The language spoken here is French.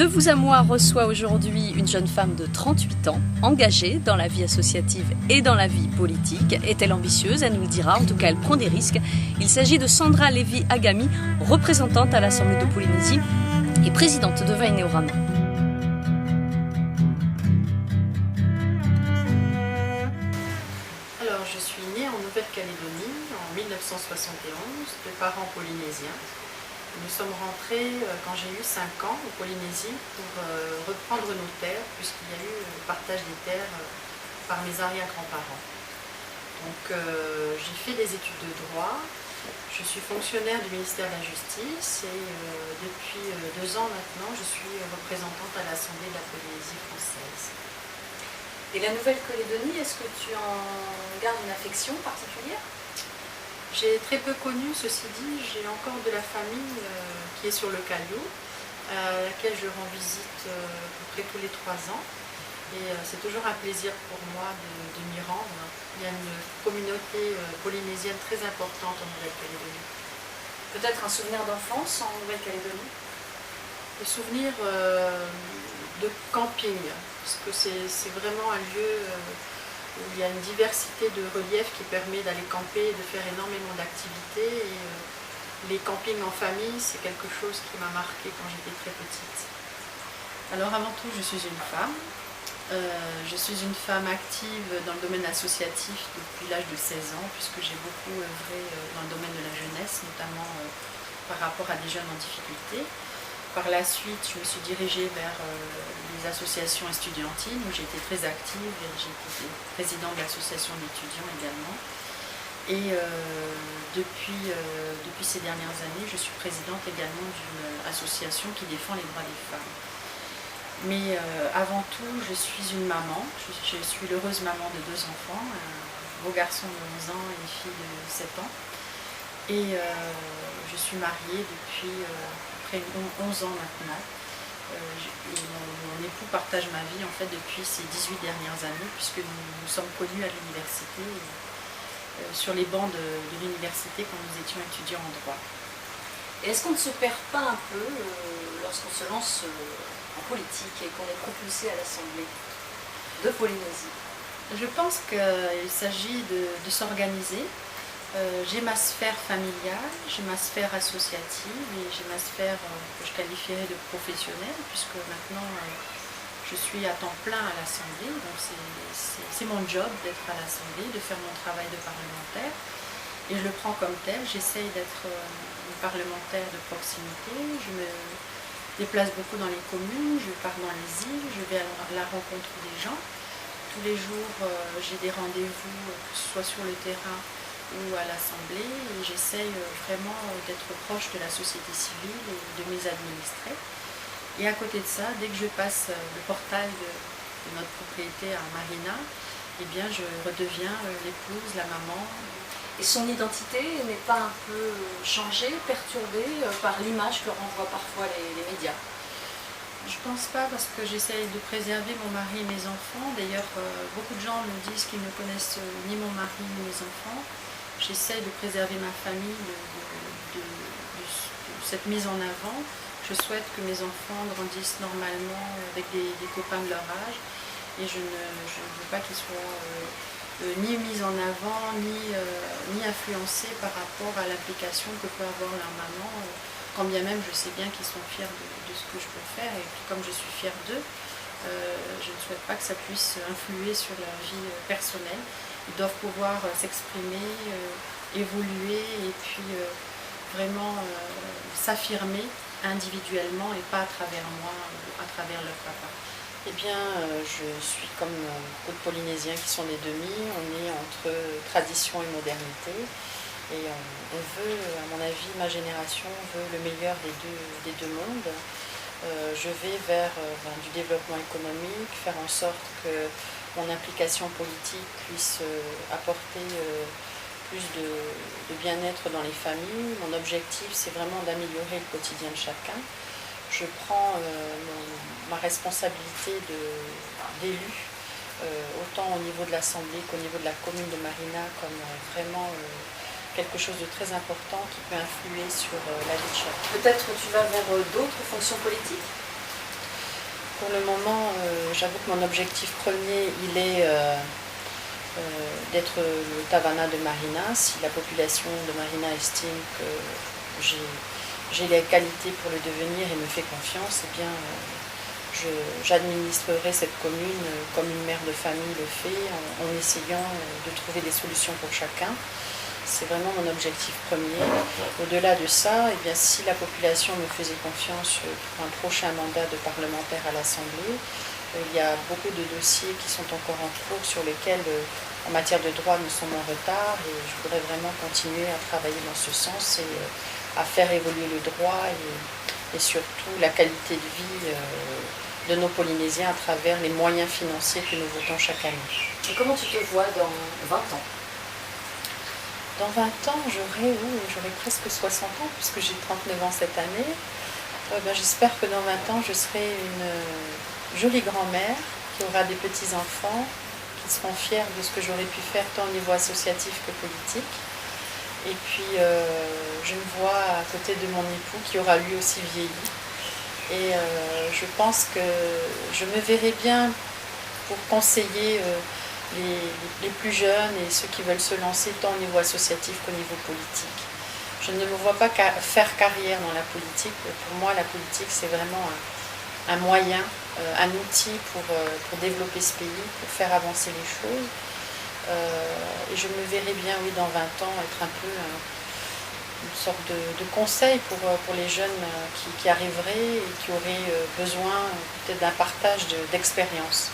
De vous à moi reçoit aujourd'hui une jeune femme de 38 ans, engagée dans la vie associative et dans la vie politique. Est-elle ambitieuse? Elle nous le dira, en tout cas elle prend des risques. Il s'agit de Sandra Lévy-Agami, représentante à l'Assemblée de Polynésie et présidente de Vaïnéorama. Alors, je suis née en Nouvelle-Calédonie en 1971 de parents polynésiens. Nous sommes rentrés quand j'ai eu 5 ans en Polynésie pour reprendre nos terres, puisqu'il y a eu le partage des terres par mes arrière-grands-parents. Donc j'ai fait des études de droit, je suis fonctionnaire du ministère de la Justice et depuis 2 ans maintenant je suis représentante à l'Assemblée de la Polynésie française. Et la Nouvelle-Calédonie, est-ce que tu en gardes une affection particulière? J'ai très peu connu, ceci dit, j'ai encore de la famille qui est sur le Caillou, à laquelle je rends visite à peu près tous les 3 ans. Et c'est toujours un plaisir pour moi de m'y rendre. Il y a une communauté polynésienne très importante en Nouvelle-Calédonie. Peut-être un souvenir d'enfance en Nouvelle-Calédonie? Le souvenir de camping, parce que c'est vraiment un lieu où il y a une diversité de reliefs qui permet d'aller camper et de faire énormément d'activités. Et les campings en famille, c'est quelque chose qui m'a marqué quand j'étais très petite. Alors avant tout, je suis une femme. Je suis une femme active dans le domaine associatif depuis l'âge de 16 ans, puisque j'ai beaucoup œuvré dans le domaine de la jeunesse, notamment par rapport à des jeunes en difficulté. Par la suite, je me suis dirigée vers les associations estudiantines où j'ai été très active et j'ai été présidente de l'association d'étudiants également. Et depuis ces dernières années, je suis présidente également d'une association qui défend les droits des femmes. Mais avant tout, je suis une maman. Je suis l'heureuse maman de 2 enfants, un beau garçon de 11 ans et une fille de 7 ans. Et je suis mariée depuis 11 ans maintenant. Mon époux partage ma vie en fait depuis ces 18 dernières années, puisque nous sommes connus à l'université, sur les bancs de l'université quand nous étions étudiants en droit. Et est-ce qu'on ne se perd pas un peu lorsqu'on se lance en politique et qu'on est propulsé à l'Assemblée de Polynésie? Je pense qu'il s'agit de s'organiser. J'ai ma sphère familiale, j'ai ma sphère associative et j'ai ma sphère que je qualifierais de professionnelle, puisque maintenant je suis à temps plein à l'Assemblée, donc c'est mon job d'être à l'Assemblée, de faire mon travail de parlementaire, et je le prends comme tel. J'essaye d'être une parlementaire de proximité, je me déplace beaucoup dans les communes, je pars dans les îles, je vais à la rencontre des gens. Tous les jours j'ai des rendez-vous, que ce soit sur le terrain ou à l'Assemblée, et j'essaye vraiment d'être proche de la société civile et de mes administrés. Et à côté de ça, dès que je passe le portail de notre propriété à Marina, eh bien je redeviens l'épouse, la maman. Et son identité n'est pas un peu changée, perturbée par l'image que renvoient parfois les médias? Je pense pas, parce que j'essaye de préserver mon mari et mes enfants. D'ailleurs, beaucoup de gens me disent qu'ils ne connaissent ni mon mari ni mes enfants. J'essaie de préserver ma famille de cette mise en avant. Je souhaite que mes enfants grandissent normalement avec des copains de leur âge. Et je ne veux pas qu'ils soient ni mis en avant, ni influencés par rapport à l'implication que peut avoir leur maman. Quand bien même je sais bien qu'ils sont fiers de ce que je peux faire. Et puis comme je suis fière d'eux, je ne souhaite pas que ça puisse influer sur leur vie personnelle. Ils doivent pouvoir s'exprimer, évoluer et puis vraiment s'affirmer individuellement et pas à travers moi ou à travers leur papa. Eh bien, je suis comme beaucoup de Polynésiens qui sont des demi. On est entre tradition et modernité. Et on veut, à mon avis, ma génération veut le meilleur des deux mondes. Je vais vers du développement économique, faire en sorte que mon implication politique puisse apporter plus de bien-être dans les familles. Mon objectif, c'est vraiment d'améliorer le quotidien de chacun. Je prends ma responsabilité d'élu, autant au niveau de l'Assemblée qu'au niveau de la commune de Marina, comme vraiment quelque chose de très important qui peut influer sur la vie de chacun. Peut-être tu vas vers d'autres fonctions politiques? Pour le moment, j'avoue que mon objectif premier, il est d'être le Tavana de Marina. Si la population de Marina estime que j'ai les qualités pour le devenir et me fait confiance, eh bien, j'administrerai cette commune comme une mère de famille le fait, en essayant de trouver des solutions pour chacun. C'est vraiment mon objectif premier. Au-delà de ça, eh bien, si la population me faisait confiance pour un prochain mandat de parlementaire à l'Assemblée, il y a beaucoup de dossiers qui sont encore en cours sur lesquels, en matière de droit, nous sommes en retard et je voudrais vraiment continuer à travailler dans ce sens et à faire évoluer le droit et surtout la qualité de vie de nos Polynésiens à travers les moyens financiers que nous votons chaque année. Et comment tu te vois dans 20 ans? Dans 20 ans, j'aurai presque 60 ans, puisque j'ai 39 ans cette année. J'espère que dans 20 ans, je serai une jolie grand-mère qui aura des petits-enfants, qui seront fiers de ce que j'aurais pu faire tant au niveau associatif que politique. Et puis, je me vois à côté de mon époux qui aura lui aussi vieilli. Et je pense que je me verrai bien pour conseiller les plus jeunes et ceux qui veulent se lancer tant au niveau associatif qu'au niveau politique. Je ne me vois pas faire carrière dans la politique. Pour moi, la politique, c'est vraiment un moyen, un outil pour développer ce pays, pour faire avancer les choses. Et je me verrai bien, oui, dans 20 ans, être un peu une sorte de conseil pour les jeunes qui arriveraient et qui auraient besoin peut-être d'un partage d'expérience.